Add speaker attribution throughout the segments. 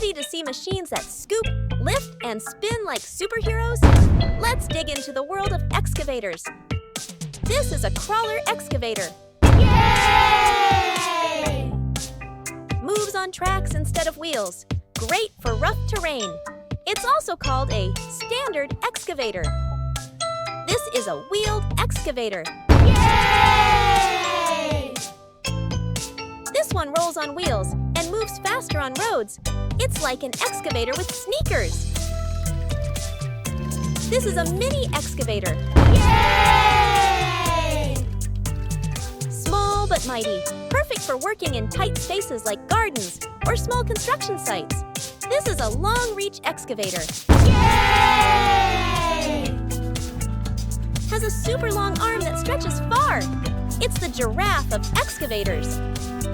Speaker 1: Ready to see machines that scoop, lift, and spin like superheroes? Let's dig into the world of excavators. This is a crawler excavator.
Speaker 2: Yay!
Speaker 1: Moves on tracks instead of wheels. Great for rough terrain. It's also called a standard excavator. This is a wheeled excavator.
Speaker 2: Yay!
Speaker 1: This one rolls on wheels and moves faster on roads. It's like an excavator with sneakers. This is a mini excavator.
Speaker 2: Yay!
Speaker 1: Small but mighty, perfect for working in tight spaces like gardens or small construction sites. This is a long-reach excavator.
Speaker 2: Yay!
Speaker 1: Has a super long arm that stretches far. It's the giraffe of excavators.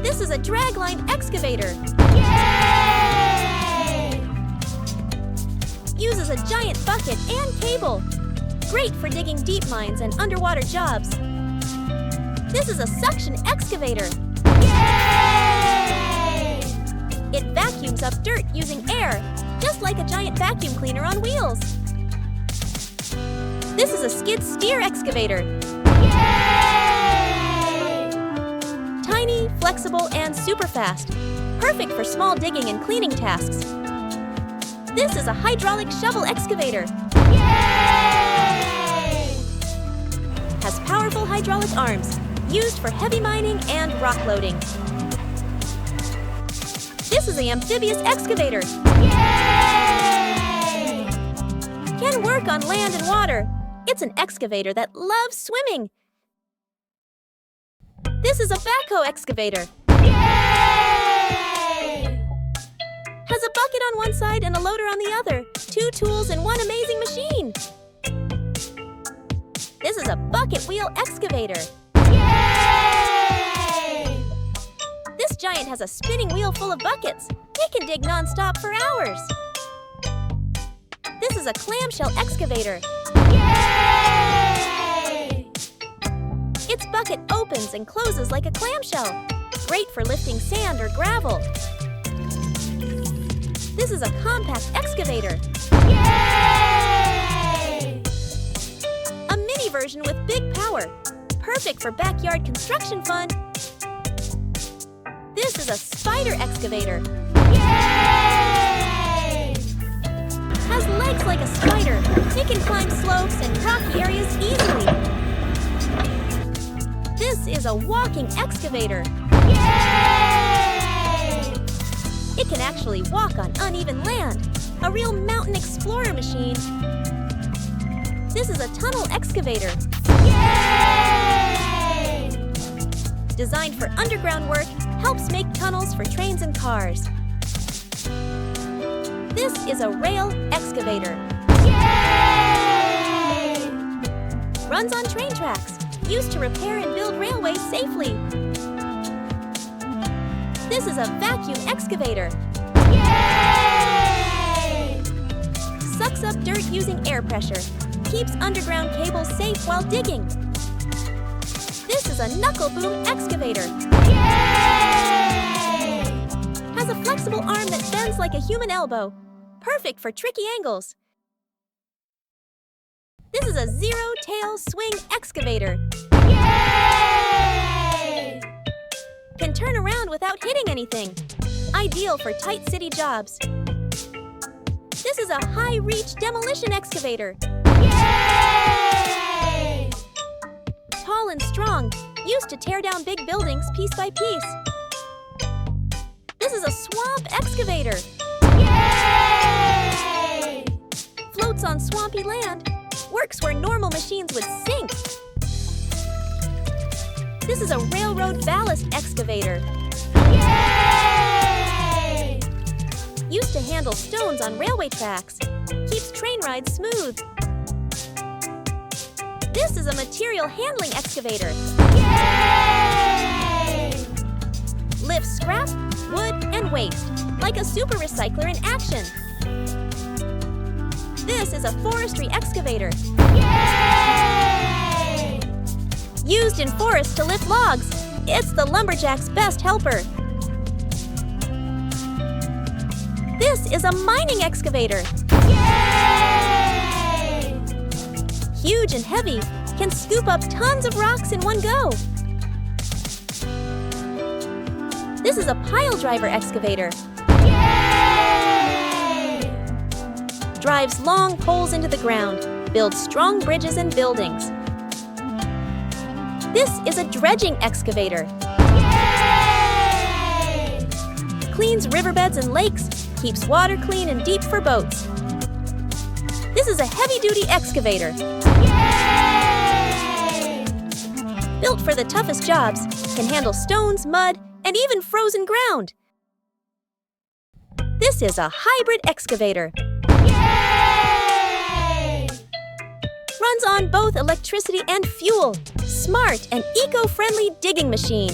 Speaker 1: This is a dragline excavator.
Speaker 2: Yay!
Speaker 1: Uses a giant bucket and cable. Great for digging deep mines and underwater jobs. This is a suction excavator.
Speaker 2: Yay!
Speaker 1: It vacuums up dirt using air, just like a giant vacuum cleaner on wheels. This is a skid steer excavator.
Speaker 2: Yay!
Speaker 1: Tiny, flexible, and super fast. Perfect for small digging and cleaning tasks. This is a hydraulic shovel excavator.
Speaker 2: Yay!
Speaker 1: Has powerful hydraulic arms, used for heavy mining and rock loading. This is the amphibious excavator.
Speaker 2: Yay!
Speaker 1: Can work on land and water. It's an excavator that loves swimming. This is a backhoe excavator.
Speaker 2: Yay!
Speaker 1: Has a bucket on one side and a loader on the other. 2 tools in one amazing machine. This is a bucket wheel excavator.
Speaker 2: Yay!
Speaker 1: This giant has a spinning wheel full of buckets. It can dig non-stop for hours. This is a clamshell excavator.
Speaker 2: Yay!
Speaker 1: Its bucket opens and closes like a clamshell. Great for lifting sand or gravel. This is a compact excavator.
Speaker 2: Yay!
Speaker 1: A mini version with big power. Perfect for backyard construction fun. This is a spider excavator.
Speaker 2: Yay!
Speaker 1: Has legs like a spider. It can climb slopes and rocky areas easily. This is a walking excavator.
Speaker 2: Yay!
Speaker 1: It can actually walk on uneven land. A real mountain explorer machine. This is a tunnel excavator.
Speaker 2: Yay!
Speaker 1: Designed for underground work, helps make tunnels for trains and cars. This is a rail excavator.
Speaker 2: Yay!
Speaker 1: Runs on train tracks, used to repair and build railways safely. This is a vacuum excavator.
Speaker 2: Yay!
Speaker 1: Sucks up dirt using air pressure. Keeps underground cables safe while digging. This is a knuckle boom excavator.
Speaker 2: Yay!
Speaker 1: Has a flexible arm that bends like a human elbow. Perfect for tricky angles. This is a zero-tail swing excavator.
Speaker 2: Yay!
Speaker 1: Can turn around without hitting anything. Ideal for tight city jobs. This is a high-reach demolition excavator.
Speaker 2: Yay!
Speaker 1: Tall and strong, used to tear down big buildings piece by piece. This is a swamp excavator.
Speaker 2: Yay!
Speaker 1: Floats on swampy land. Works where normal machines would sink. This is a railroad ballast excavator.
Speaker 2: Yay!
Speaker 1: Used to handle stones on railway tracks. Keeps train rides smooth. This is a material handling excavator.
Speaker 2: Yay!
Speaker 1: Lifts scrap, wood, and waste, like a super recycler in action. This is a forestry excavator.
Speaker 2: Yay!
Speaker 1: Used in forests to lift logs. It's the lumberjack's best helper. This is a mining excavator.
Speaker 2: Yay!
Speaker 1: Huge and heavy, can scoop up tons of rocks in one go. This is a pile driver excavator.
Speaker 2: Yay!
Speaker 1: Drives long poles into the ground, builds strong bridges and buildings. This is a dredging excavator.
Speaker 2: Yay!
Speaker 1: Cleans riverbeds and lakes, keeps water clean and deep for boats. This is a heavy-duty excavator.
Speaker 2: Yay!
Speaker 1: Built for the toughest jobs, can handle stones, mud, and even frozen ground. This is a hybrid excavator.
Speaker 2: Yay!
Speaker 1: Runs on both electricity and fuel. Smart and eco-friendly digging machine.